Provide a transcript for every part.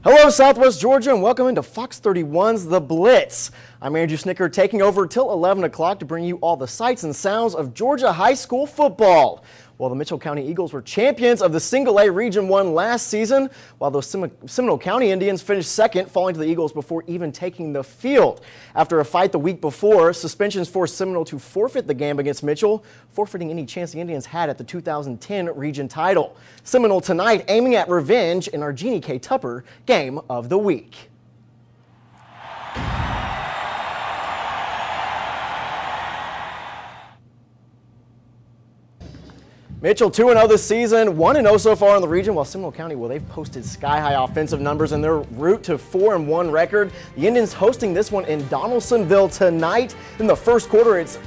Hello, Southwest Georgia, and welcome into Fox 31's The Blitz. I'm Andrew Schnitker, taking over till 11 o'clock to bring you all the sights and sounds of Georgia high school football. Well, the Mitchell County Eagles were champions of the Single-A Region 1 last season, while those Seminole County Indians finished second, falling to the Eagles before even taking the field. After a fight the week before, suspensions forced Seminole to forfeit the game against Mitchell, forfeiting any chance the Indians had at the 2010 region title. Seminole tonight aiming at revenge in our Jeannie K. Tupper Game of the Week. Mitchell 2-0 this season, 1-0 so far in the region, while Seminole County, well, they've posted sky-high offensive numbers in their route to 4-1 record. The Indians hosting this one in Donaldsonville tonight. In the first quarter, it's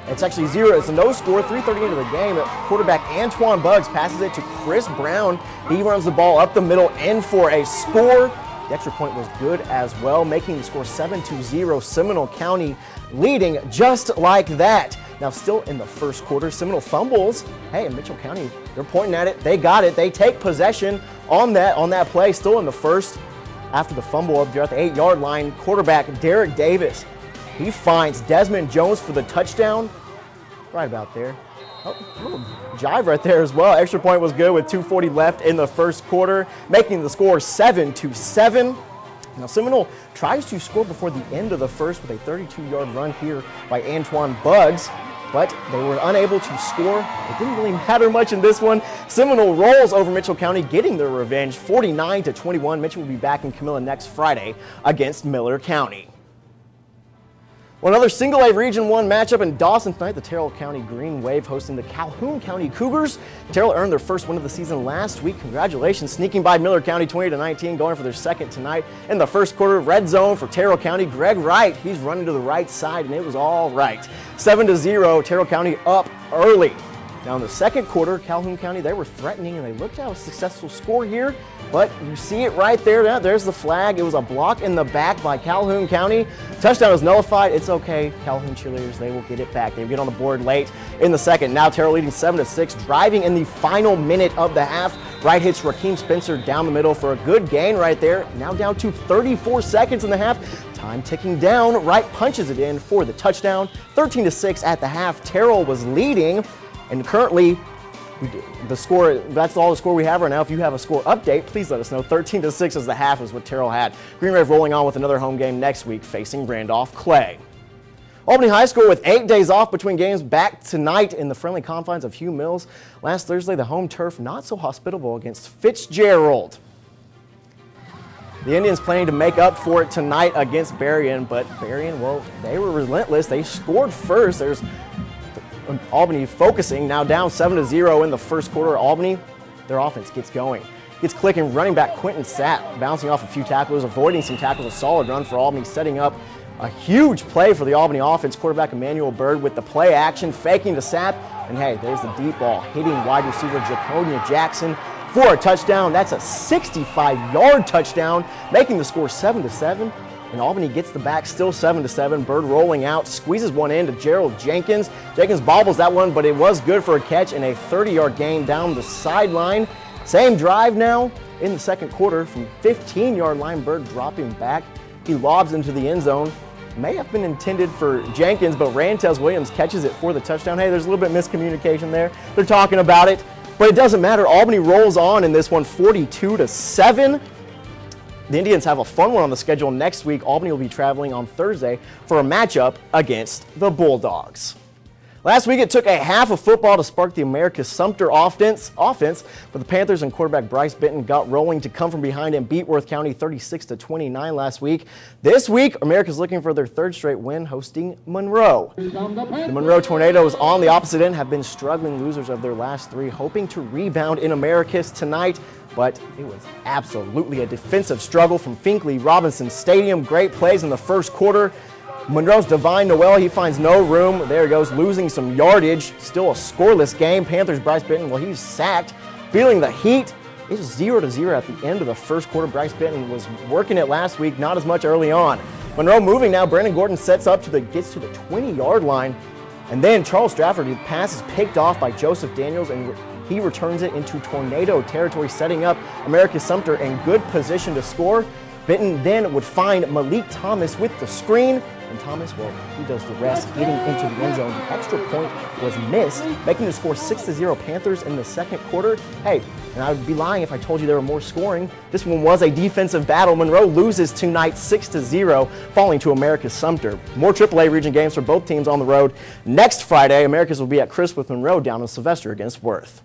actually zero. It's a no score, 3:30 into the game. Quarterback Antoine Buggs passes it to Chris Brown. He runs the ball up the middle in for a score. The extra point was good as well, making the score 7-0. Seminole County leading just like that. Now still in the first quarter, Seminole fumbles. Hey, in Mitchell County, they're pointing at it. They got it. They take possession on that play. Still in the first, after the fumble up there at the 8-yard line, quarterback Derek Davis, he finds Desmond Jones for the touchdown. Right about there. Oh, a little jive right there as well. Extra point was good with 2:40 left in the first quarter, making the score 7-7. Now Seminole tries to score before the end of the first with a 32-yard run here by Antoine Buggs, but they were unable to score. It didn't really matter much in this one. Seminole rolls over Mitchell County, getting their revenge 49-21. Mitchell will be back in Camilla next Friday against Miller County. Well, another Single-A Region 1 matchup in Dawson tonight. The Terrell County Green Wave hosting the Calhoun County Cougars. Terrell earned their first win of the season last week. Congratulations, sneaking by Miller County 20-19, going for their second tonight. In the first quarter, red zone for Terrell County. Greg Wright, he's running to the right side, and it was all right. 7-0, Terrell County up early. Now in the second quarter, Calhoun County, they were threatening, and they looked to have a successful score here. But you see it right there. Now, there's the flag. It was a block in the back by Calhoun County. Touchdown is nullified. It's okay. Calhoun cheerleaders, they will get it back. They get on the board late in the second. Now Terrell leading 7-6, driving in the final minute of the half. Wright hits Raheem Spencer down the middle for a good gain right there. Now down to 34 seconds in the half. Time ticking down. Wright punches it in for the touchdown. 13-6 at the half. Terrell was leading, and currently the score, that's all the score we have right now. If you have a score update, please let us know. 13-6 as the half is what Terrell had. Green Wave rolling on with another home game next week facing Randolph Clay. Albany High School with 8 days off between games back tonight in the friendly confines of Hugh Mills. Last Thursday, the home turf not so hospitable against Fitzgerald. The Indians planning to make up for it tonight against Berrien, but Berrien, well, they were relentless. They scored first. There's Albany focusing, now down 7-0 in the first quarter. Albany, their offense gets going. Gets clicking, running back Quentin Sapp, bouncing off a few tackles, avoiding some tackles, a solid run for Albany, setting up a huge play for the Albany offense. Quarterback Emmanuel Bird with the play action, faking to Sapp, and hey, there's the deep ball, hitting wide receiver Jaconia Jackson for a touchdown. That's a 65-yard touchdown, making the score 7-7. And Albany gets the back, still 7-7. Bird rolling out, squeezes one in to Gerald Jenkins. Jenkins bobbles that one, but it was good for a catch and a 30-yard gain down the sideline. Same drive now in the second quarter from 15-yard line. Bird dropping back. He lobs into the end zone. May have been intended for Jenkins, but Rantez Williams catches it for the touchdown. Hey, there's a little bit of miscommunication there. They're talking about it, but it doesn't matter. Albany rolls on in this one, 42-7. The Indians have a fun one on the schedule next week. Albany will be traveling on Thursday for a matchup against the Bulldogs. Last week, it took a half of football to spark the America's Sumter offense, but the Panthers and quarterback Bryce Benton got rolling to come from behind and beat Worth County 36-29 last week. This week, America's looking for their third straight win, hosting Monroe. The Monroe Tornadoes on the opposite end have been struggling losers of their last three, hoping to rebound in America's tonight, but it was absolutely a defensive struggle from Finkley Robinson Stadium. Great plays in the first quarter. Monroe's Divine Noel, he finds no room. There he goes, losing some yardage. Still a scoreless game. Panthers Bryce Benton, well, he's sacked. Feeling the heat. It's 0-0 at the end of the first quarter. Bryce Benton was working it last week, not as much early on. Monroe moving now. Brandon Gordon sets up gets to the 20-yard line. And then Charles Strafford, his pass is picked off by Joseph Daniels, and He returns it into tornado territory, setting up Americus Sumter in good position to score. Benton then would find Malik Thomas with the screen, and Thomas, well, he does the rest, getting into the end zone. The extra point was missed, making the score 6-0 Panthers in the second quarter. Hey, and I would be lying if I told you there were more scoring. This one was a defensive battle. Monroe loses tonight 6-0, falling to Americus Sumter. More AAA region games for both teams on the road. Next Friday, Americus will be at Crisp with Monroe down in Sylvester against Worth.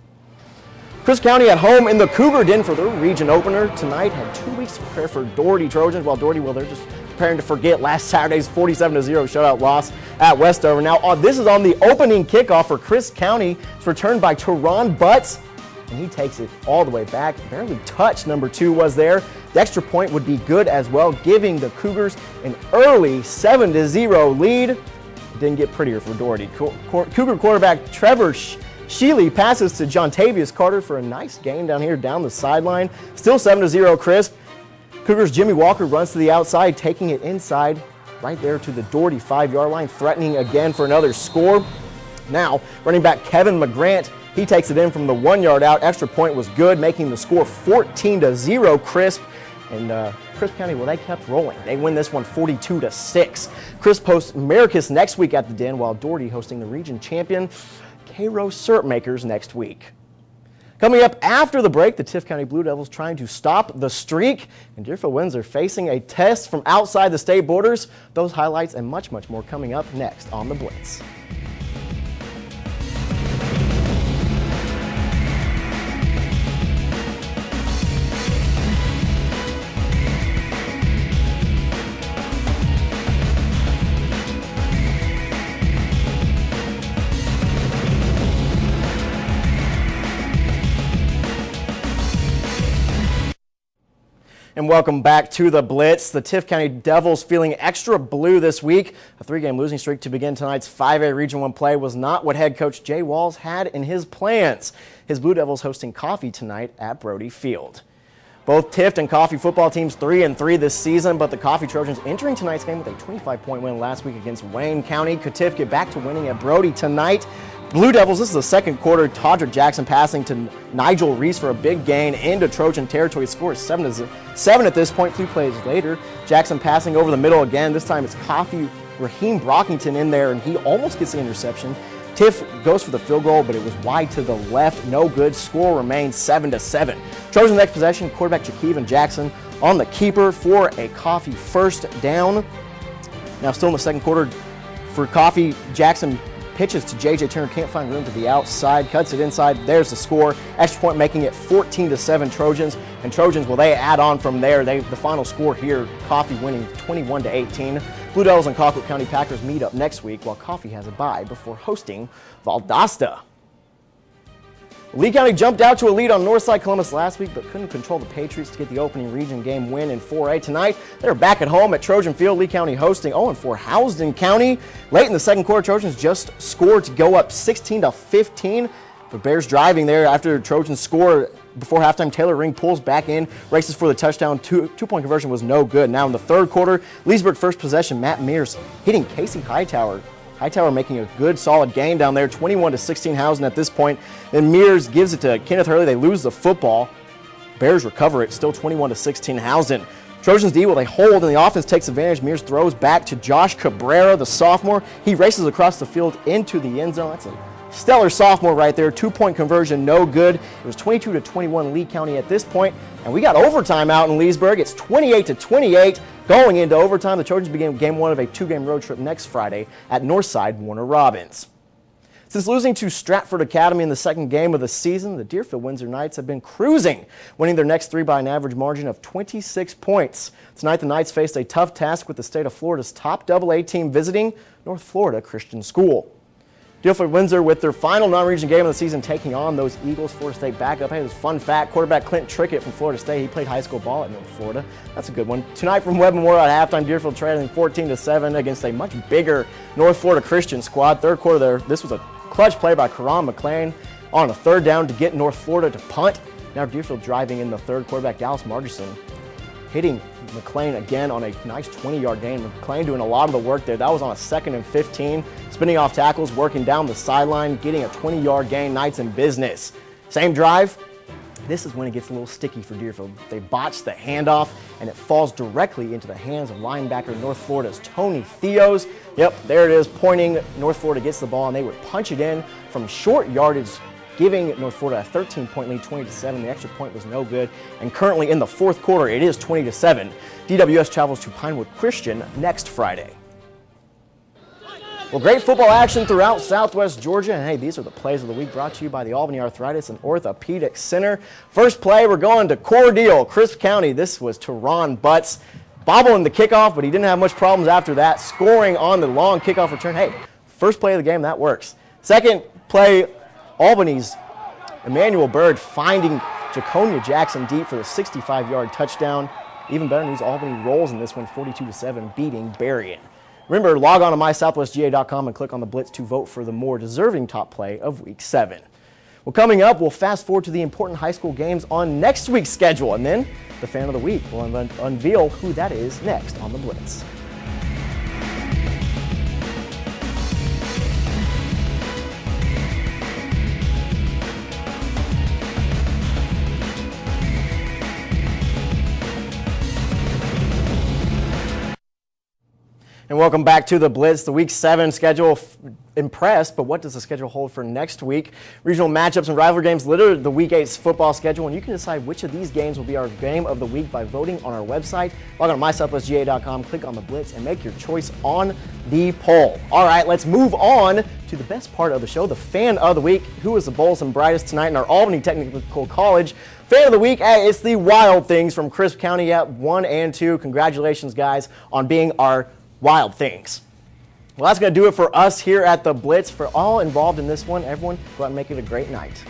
Crisp County at home in the Cougar Den for their region opener tonight. Had 2 weeks to prepare for Doherty Trojans, while Doherty, well, they're just preparing to forget last Saturday's 47-0 shutout loss at Westover. Now, this is on the opening kickoff for Crisp County. It's returned by Teron Butts, and he takes it all the way back. Barely touched, number 2 was there. The extra point would be good as well, giving the Cougars an early 7-0 lead. It didn't get prettier for Doherty. Cougar quarterback Trevor Sheely passes to Jontavius Carter for a nice gain down here down the sideline. Still 7-0 Crisp. Cougars' Jimmy Walker runs to the outside, taking it inside right there to the Doherty 5-yard line, threatening again for another score. Now, running back Kevin McGrant, he takes it in from the 1-yard out. Extra point was good, making the score 14-0 Crisp. And Crisp County, well, they kept rolling. They win this one 42-6. Crisp hosts Americus next week at the Den, while Doherty hosting the region champion Cairo Syrup Makers next week. Coming up after the break, the Tift County Blue Devils trying to stop the streak, and Deerfield Windsor facing a test from outside the state borders. Those highlights and much, much more coming up next on The Blitz. And welcome back to the Blitz. The Tift County Devils feeling extra blue this week. A 3-game losing streak to begin tonight's 5A Region 1 play was not what head coach Jay Walls had in his plans. His Blue Devils hosting Coffee tonight at Brody Field. Both Tift and Coffee football teams 3-3 this season, but the Coffee Trojans entering tonight's game with a 25-point win last week against Wayne County. Could Tift get back to winning at Brody tonight? Blue Devils, this is the second quarter. Todrick Jackson passing to Nigel Reese for a big gain into Trojan territory. Score is 7-7 at this point. 3 plays later, Jackson passing over the middle again. This time it's Coffee Raheem Brockington in there, and he almost gets the interception. Tiff goes for the field goal, but it was wide to the left. No good. Score remains 7-7. Trojans next possession, quarterback Jakeevan Jackson on the keeper for a Coffee first down. Now still in the second quarter for Coffee, Jackson pitches to J.J. Turner, can't find room to the outside, cuts it inside, there's the score. Extra point making it 14-7 Trojans. And Trojans, well, they add on from there. The final score here, Coffee winning 21-18. Blue Devils and Colquitt County Packers meet up next week, while Coffee has a bye before hosting Valdosta. Lee County jumped out to a lead on Northside Columbus last week, but couldn't control the Patriots to get the opening region game win in 4A. Tonight, they're back at home at Trojan Field. Lee County hosting 0-4 Housden County. Late in the second quarter, Trojans just scored to go up 16-15. The Bears driving there after Trojans score before halftime. Taylor Ring pulls back in, races for the touchdown. Two-point conversion was no good. Now in the third quarter, Leesburg first possession. Matt Mears hitting Casey Hightower. Hightower making a good, solid gain down there, 21-16 Housden at this point. Then Mears gives it to Kenneth Hurley. They lose the football. Bears recover it, still 21-16 Housden. Trojans D, well, they hold, and the offense takes advantage. Mears throws back to Josh Cabrera, the sophomore. He races across the field into the end zone. That's a stellar sophomore right there. Two-point conversion, no good. It was 22-21 Lee County at this point, and we got overtime out in Leesburg. It's 28-28. Going into overtime, the Trojans begin game one of a 2-game road trip next Friday at Northside Warner Robins. Since losing to Stratford Academy in the second game of the season, the Deerfield Windsor Knights have been cruising, winning their next 3 by an average margin of 26 points. Tonight, the Knights faced a tough task with the state of Florida's top AA team visiting North Florida Christian School. Deerfield Windsor with their final non-region game of the season taking on those Eagles. Florida State backup. Hey, this fun fact, quarterback Clint Trickett from Florida State, he played high school ball at North Florida. That's a good one. Tonight from Webb Memorial at halftime, Deerfield trailing 14-7 against a much bigger North Florida Christian squad. Third quarter there, this was a clutch play by Karan McLean on a third down to get North Florida to punt. Now Deerfield driving in the third. Quarterback Dallas Margerson hitting McLean again on a nice 20-yard gain. McLean doing a lot of the work there. That was on a 2nd and 15. Spinning off tackles, working down the sideline, getting a 20-yard gain. Knights in business. Same drive. This is when it gets a little sticky for Deerfield. They botch the handoff, and it falls directly into the hands of linebacker North Florida's Tony Theos. Yep, there it is, pointing. North Florida gets the ball, and they would punch it in from short yardage, giving North Florida a 13-point lead, 20-7. The extra point was no good, and currently in the fourth quarter, it is 20-7. DWS travels to Pinewood Christian next Friday. Well, great football action throughout Southwest Georgia. And hey, these are the plays of the week brought to you by the Albany Arthritis and Orthopedic Center. First play, we're going to Cordele, Crisp County. This was Teron Butts bobbling the kickoff, but he didn't have much problems after that, scoring on the long kickoff return. Hey, first play of the game, that works. Second play, Albany's Emmanuel Bird finding Jaconia Jackson deep for the 65-yard touchdown. Even better news, Albany rolls in this one, 42-7, beating Berrien. Remember, log on to mysouthwestga.com and click on the Blitz to vote for the more deserving top play of Week 7. Well, coming up, we'll fast forward to the important high school games on next week's schedule, and then the Fan of the Week will unveil who that is next on the Blitz. And welcome back to the Blitz. The Week 7 schedule impressed, but what does the schedule hold for next week? Regional matchups and rivalry games litter the Week 8's football schedule, and you can decide which of these games will be our game of the week by voting on our website. Log on to mysouthwestga.com, click on the Blitz, and make your choice on the poll. All right, let's move on to the best part of the show, the Fan of the Week. Who is the boldest and brightest tonight in our Albany Technical College Fan of the Week? Hey, it's the Wild Things from Crisp County at 1 and 2. Congratulations, guys, on being our Wild Things. Well, that's going to do it for us here at the Blitz. For all involved in this one, everyone, go out and make it a great night.